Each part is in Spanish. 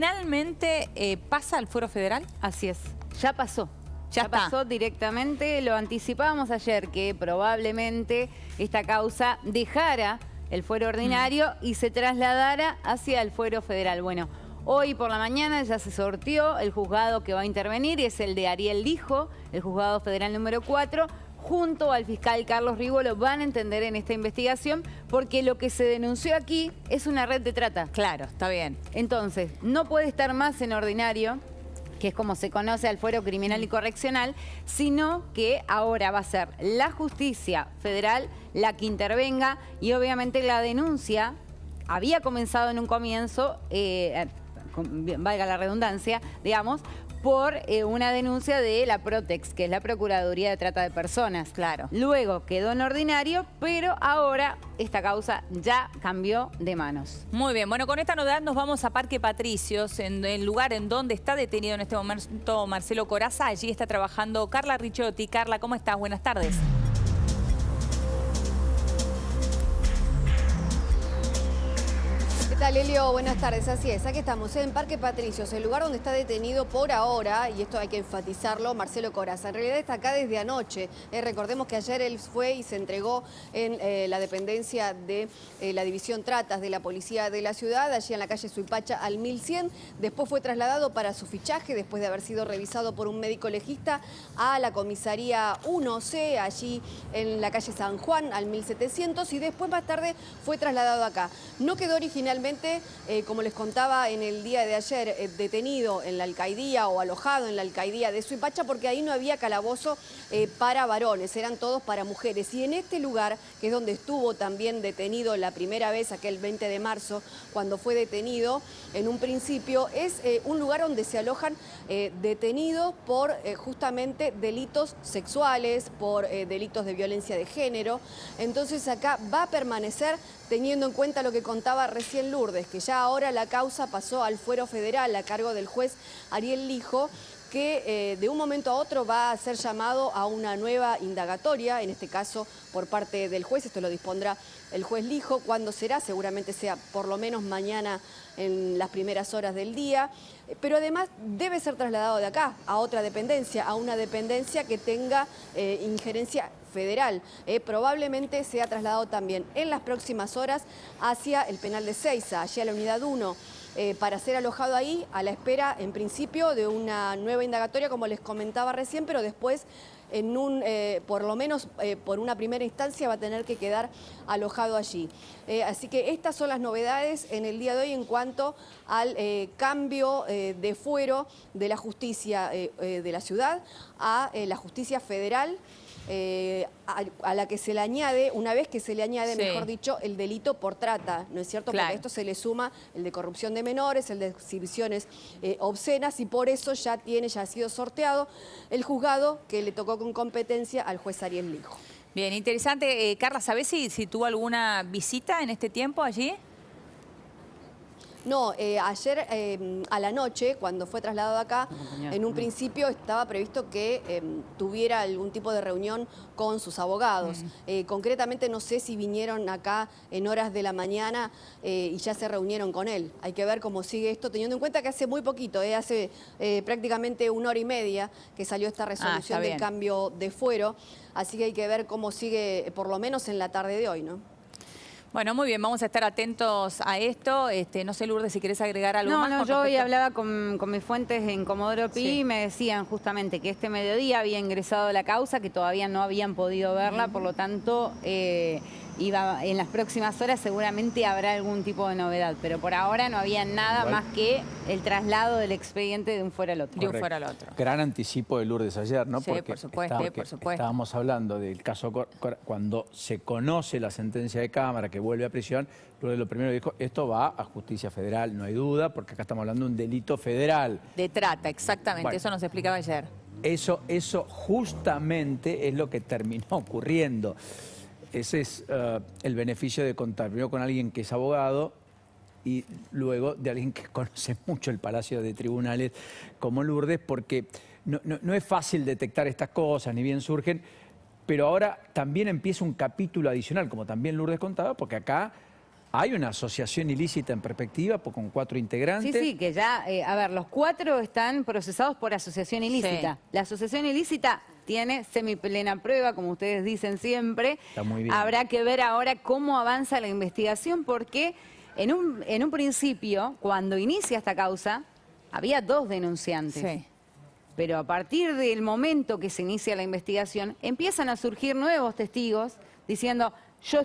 ¿Finalmente pasa al fuero federal? Así es, ya pasó. Ya está. Pasó directamente, lo anticipábamos ayer, que probablemente esta causa dejara el fuero ordinario y se trasladara hacia el fuero federal. Bueno, hoy por la mañana ya se sorteó el juzgado que va a intervenir, y es el de Ariel Lijo, el juzgado federal número 4, junto al fiscal Carlos Rivolo. Van a entender en esta investigación, porque lo que se denunció aquí es una red de trata. Claro, está bien. Entonces, no puede estar más en ordinario, que es como se conoce al fuero criminal y correccional, sino que ahora va a ser la justicia federal la que intervenga, y obviamente la denuncia había comenzado en un comienzo, valga la redundancia, digamos, por una denuncia de la Protex, que es la Procuraduría de Trata de Personas. Claro. Luego quedó en ordinario, pero ahora esta causa ya cambió de manos. Muy bien, bueno, con esta novedad nos vamos a Parque Patricios, en el lugar en donde está detenido en este momento Marcelo Corazza. Allí está trabajando Carla Ricciotti. Carla, ¿cómo estás? Buenas tardes. ¿Qué tal, Elio? Buenas tardes. Así es, aquí estamos en Parque Patricios, el lugar donde está detenido por ahora, y esto hay que enfatizarlo, Marcelo Corazza. En realidad está acá desde anoche. Recordemos que ayer él fue y se entregó en la dependencia de la División Tratas de la Policía de la Ciudad, allí en la calle Suipacha al 1100. Después fue trasladado para su fichaje, después de haber sido revisado por un médico legista, a la comisaría 1C, allí en la calle San Juan al 1700, y después más tarde fue trasladado acá. No quedó originalmente, como les contaba en el día de ayer, detenido en la alcaidía o alojado en la alcaidía de Suipacha, porque ahí no había calabozo para varones, eran todos para mujeres. Y en este lugar, que es donde estuvo también detenido la primera vez, aquel 20 de marzo, cuando fue detenido, en un principio, es un lugar donde se alojan detenidos por justamente delitos sexuales, por delitos de violencia de género. Entonces acá va a permanecer, teniendo en cuenta lo que contaba recién Lourdes, que ya ahora la causa pasó al fuero federal a cargo del juez Ariel Lijo, que de un momento a otro va a ser llamado a una nueva indagatoria, en este caso por parte del juez. Esto lo dispondrá el juez Lijo. ¿Cuándo será? Seguramente sea por lo menos mañana en las primeras horas del día. Pero además debe ser trasladado de acá a otra dependencia, a una dependencia que tenga injerencia federal. Probablemente sea trasladado también en las próximas horas hacia el penal de Seiza, allí a la unidad 1. Para ser alojado ahí, a la espera, en principio, de una nueva indagatoria, como les comentaba recién, pero después, por lo menos por una primera instancia, va a tener que quedar alojado allí. Así que estas son las novedades en el día de hoy en cuanto al cambio de fuero de la justicia de la ciudad a la justicia federal, a la que se le añade, una vez que se le añade, sí, mejor dicho, el delito por trata, ¿no es cierto? Claro. Porque a esto se le suma el de corrupción de menores, el de exhibiciones obscenas, y por eso ya ha sido sorteado el juzgado que le tocó con competencia al juez Ariel Lijo. Bien, interesante. Carla, ¿sabés si tuvo alguna visita en este tiempo allí? No, ayer a la noche, cuando fue trasladado acá, en un principio estaba previsto que tuviera algún tipo de reunión con sus abogados. Concretamente no sé si vinieron acá en horas de la mañana y ya se reunieron con él. Hay que ver cómo sigue esto, teniendo en cuenta que hace muy poquito, hace prácticamente 1 hora y media que salió esta resolución del cambio de fuero. Así que hay que ver cómo sigue, por lo menos en la tarde de hoy, ¿no? Bueno, muy bien, vamos a estar atentos a esto. No sé, Lourdes, si querés agregar algo más. No, yo hoy hablaba con mis fuentes en Comodoro Pi, sí, y me decían justamente que este mediodía había ingresado la causa, que todavía no habían podido verla, por lo tanto, en las próximas horas seguramente habrá algún tipo de novedad, pero por ahora no había nada más que el traslado del expediente de un fuera al otro. De un fuera al otro. Gran anticipo de Lourdes ayer, ¿no? Sí, porque por supuesto, estábamos hablando del caso cuando se conoce la sentencia de Cámara que vuelve a prisión. Lourdes lo primero dijo, esto va a justicia federal, no hay duda, porque acá estamos hablando de un delito federal. De trata, exactamente, bueno, eso nos explicaba ayer. Eso justamente es lo que terminó ocurriendo. Ese es el beneficio de contar primero con alguien que es abogado y luego de alguien que conoce mucho el Palacio de Tribunales como Lourdes, porque no es fácil detectar estas cosas, ni bien surgen, pero ahora también empieza un capítulo adicional, como también Lourdes contaba, porque acá Hay una asociación ilícita en perspectiva con 4 integrantes. Sí, que ya, a ver, los 4 están procesados por asociación ilícita. Sí. La asociación ilícita tiene semiplena prueba, como ustedes dicen siempre. Está muy bien. Habrá que ver ahora cómo avanza la investigación, porque en un principio, cuando inicia esta causa, había 2 denunciantes. Sí. Pero a partir del momento que se inicia la investigación, empiezan a surgir nuevos testigos diciendo: yo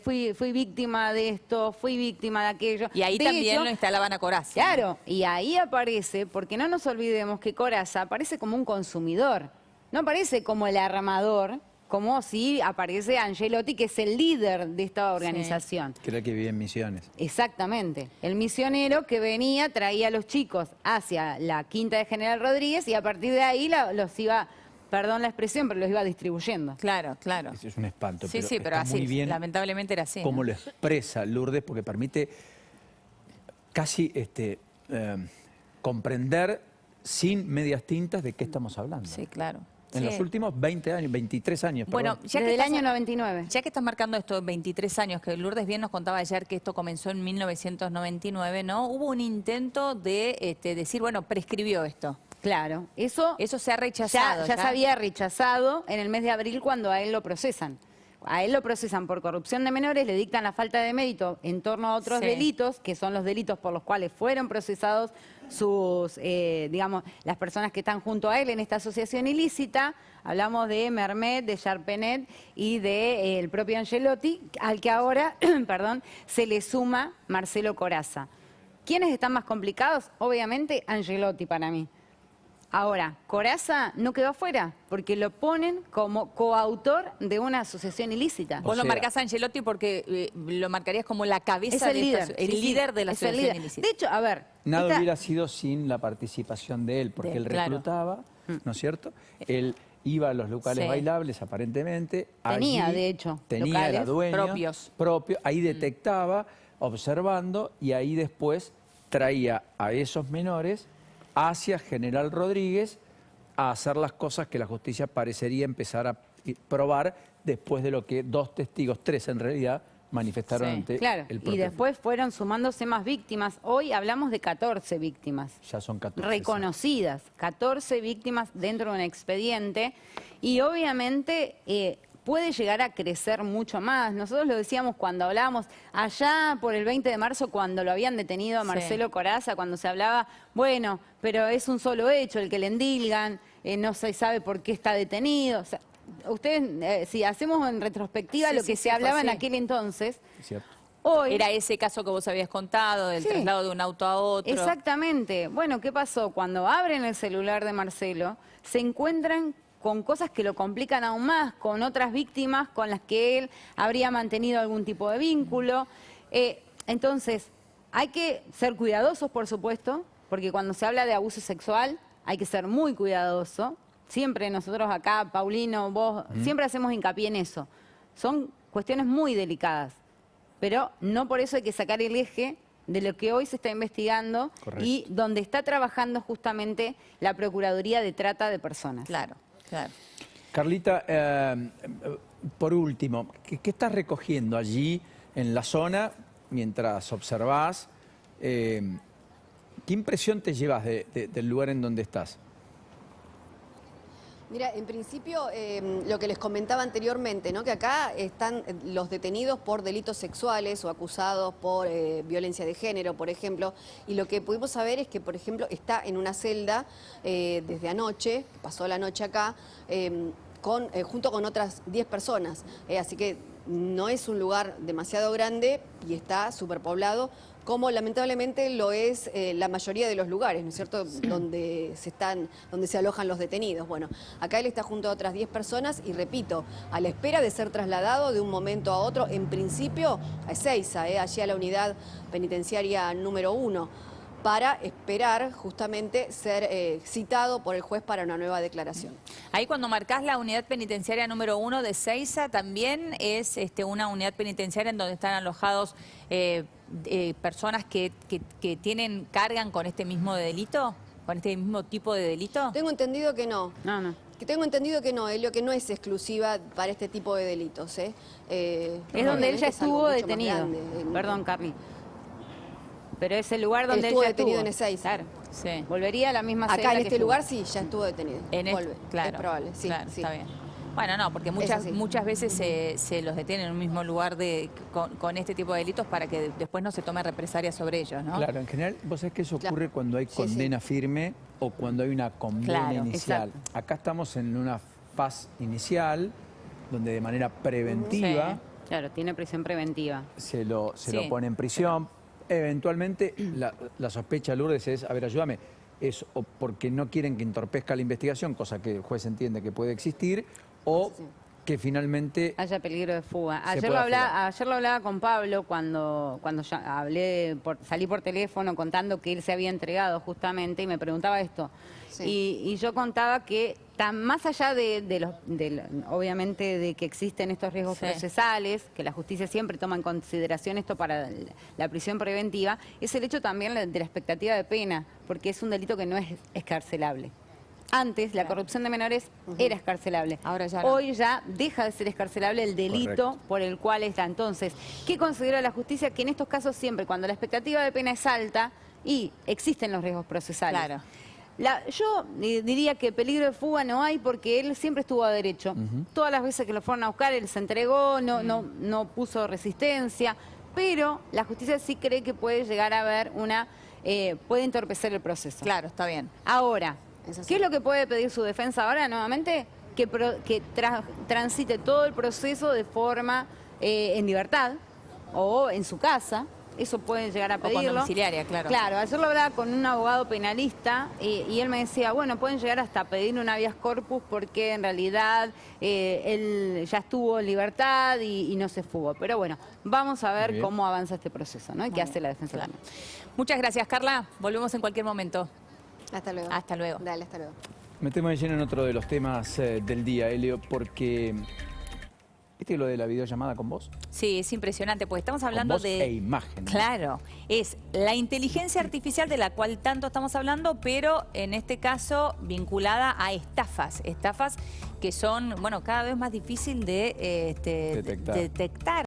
fui víctima de esto, fui víctima de aquello. Y ahí De también hecho, lo instalaban a Corazza. claro, y ahí aparece, porque no nos olvidemos que Corazza aparece como un consumidor, no aparece como el armador, como si aparece Angelotti, que es el líder de esta organización. Que era el que vivía en Misiones. Exactamente, el misionero que venía, traía a los chicos hacia la quinta de General Rodríguez y a partir de ahí los iba, perdón la expresión, pero los iba distribuyendo. Claro, claro. Eso es un espanto. Sí, pero sí, pero está así, muy bien lamentablemente era así. cómo ¿no? lo expresa Lourdes, porque permite casi comprender sin medias tintas de qué estamos hablando. Sí, claro. En Sí. los últimos 20 años, 23 años. Bueno, perdón. ya que Desde el estás- año 99. Ya que estás marcando esto 23 años, que Lourdes bien nos contaba ayer que esto comenzó en 1999, ¿no? Hubo un intento de decir, bueno, prescribió esto. Claro, eso Eso se ha rechazado. ya se había rechazado en el mes de abril cuando a él lo procesan. A él lo procesan por corrupción de menores, le dictan la falta de mérito en torno a otros Sí. delitos, que son los delitos por los cuales fueron procesados digamos, las personas que están junto a él en esta asociación ilícita. Hablamos de Mermet, de Charpenet y de el propio Angelotti, al que ahora, perdón, se le suma Marcelo Corazza. ¿Quiénes están más complicados? Obviamente Angelotti para mí. Ahora, Corazza no quedó afuera, porque lo ponen como coautor de una asociación ilícita. Vos O lo sea- marcás a Angelotti porque lo marcarías como la cabeza Es el de líder. esta, el sí, sí, líder de la es el asociación líder. ilícita. De hecho, a ver. Nada esta- hubiera sido sin la participación de él, porque De él, él claro. reclutaba, ¿no es cierto? Él iba a los locales Sí. bailables, aparentemente. Tenía, allí de hecho, tenía, era locales dueño. propios. Ahí detectaba, observando, y ahí después traía a esos menores hacia General Rodríguez a hacer las cosas que la justicia parecería empezar a probar después de lo que 2 testigos, 3 en realidad, manifestaron Sí, ante Claro, el y propio. después fueron sumándose más víctimas. Hoy hablamos de 14 víctimas. Ya son 14. Reconocidas, 14 víctimas dentro de un expediente y obviamente puede llegar a crecer mucho más. Nosotros lo decíamos cuando hablábamos allá por el 20 de marzo cuando lo habían detenido a Sí. Marcelo Corazza, cuando se hablaba, bueno, pero es un solo hecho el que le endilgan, no se sabe por qué está detenido. O sea, ustedes, si hacemos en retrospectiva Sí, lo sí, que sí, se fue hablaba en así. aquel entonces, ¿Cierto? hoy... Era ese caso que vos habías contado, del Sí. traslado de un auto a otro. Exactamente. Bueno, ¿qué pasó? Cuando abren el celular de Marcelo, se encuentran con cosas que lo complican aún más, con otras víctimas con las que él habría mantenido algún tipo de vínculo. Entonces, hay que ser cuidadosos, por supuesto, porque cuando se habla de abuso sexual hay que ser muy cuidadoso. Siempre nosotros acá, Paulino, vos, siempre hacemos hincapié en eso. Son cuestiones muy delicadas, pero no por eso hay que sacar el eje de lo que hoy se está investigando Correcto. y donde está trabajando justamente la Procuraduría de Trata de Personas. Claro, claro. Carlita, por último, ¿qué estás recogiendo allí en la zona mientras observás? ¿Qué impresión te llevas del lugar en donde estás? Mira, en principio, lo que les comentaba anteriormente, ¿no? Que acá están los detenidos por delitos sexuales o acusados por violencia de género, por ejemplo, y lo que pudimos saber es que, por ejemplo, está en una celda desde anoche, pasó la noche acá, junto con otras 10 personas, así que no es un lugar demasiado grande y está superpoblado, como lamentablemente lo es la mayoría de los lugares, ¿no es cierto?, donde se alojan los detenidos. Bueno, acá él está junto a otras 10 personas y repito, a la espera de ser trasladado de un momento a otro, en principio a Ezeiza, allí a la unidad penitenciaria número 1, para esperar justamente ser citado por el juez para una nueva declaración. Ahí cuando marcás la unidad penitenciaria número 1 de Ezeiza, también es una unidad penitenciaria en donde están alojados personas que cargan con este mismo delito, con este mismo tipo de delito. Tengo entendido que no. No, no. Que tengo entendido que no, Helio, que no es exclusiva para este tipo de delitos. Es donde él ya estuvo detenido. Perdón, Carly. Pero es el lugar donde él estuvo ya detenido estuvo. en Ezeiza. Claro. Sí. Volvería a la misma celda Acá en que este estuvo. lugar sí, ya estuvo detenido. Vuelve. Claro, Es probable, sí. claro, sí. está bien. Bueno, no, porque así. muchas veces se los detiene en un mismo lugar con este tipo de delitos para que después no se tome represalia sobre ellos, ¿no? Claro, en general, vos sabés que eso ocurre cuando hay Sí, condena firme o cuando hay una condena Claro, inicial. exacto. Acá estamos en una fase inicial donde de manera preventiva Sí. Claro, tiene prisión preventiva. se lo Sí. pone en prisión. Eventualmente, la sospecha, Lourdes, es, a ver, ayúdame, es o porque no quieren que entorpezca la investigación, cosa que el juez entiende que puede existir, o Sí. que finalmente... Haya peligro de fuga. Se Ayer pueda lo hablaba con Pablo cuando ya salí por teléfono contando que él se había entregado justamente y me preguntaba esto. Sí. Y yo contaba que más allá obviamente de que existen estos riesgos Sí. procesales, que la justicia siempre toma en consideración esto para la prisión preventiva, es el hecho también de la expectativa de pena, porque es un delito que no es escarcelable. Antes, la corrupción de menores era escarcelable. Ahora ya no. Hoy ya deja de ser escarcelable el delito Correcto. por el cual está. Entonces, ¿qué considera la justicia? Que en estos casos siempre, cuando la expectativa de pena es alta y existen los riesgos procesales. Claro. Yo diría que peligro de fuga no hay porque él siempre estuvo a derecho. Todas las veces que lo fueron a buscar, él se entregó, no puso resistencia, pero la justicia sí cree que puede llegar a haber puede entorpecer el proceso. Claro, está bien. Ahora, Es así. ¿qué es lo que puede pedir su defensa ahora nuevamente? Que transite todo el proceso de forma en libertad o en su casa. Eso pueden llegar a O con pedirlo. domiciliaria, claro. Claro, ayer lo hablaba con un abogado penalista y él me decía, bueno, pueden llegar hasta pedir un habeas corpus porque en realidad él ya estuvo en libertad y no se fugó. Pero bueno, vamos a Muy ver bien. cómo avanza este proceso, ¿no? Y qué hace la defensa Claro. también. Muchas gracias, Carla. Volvemos en cualquier momento. Hasta luego. Hasta luego. Dale, hasta luego. Metemos de lleno en otro de los temas del día, Helio, porque... ¿Viste lo de la videollamada con vos? Sí, es impresionante, porque estamos Con hablando voz de... e imagen. Claro, es la inteligencia artificial de la cual tanto estamos hablando, pero en este caso vinculada a estafas que son, bueno, cada vez más difícil de Detectar. detectar.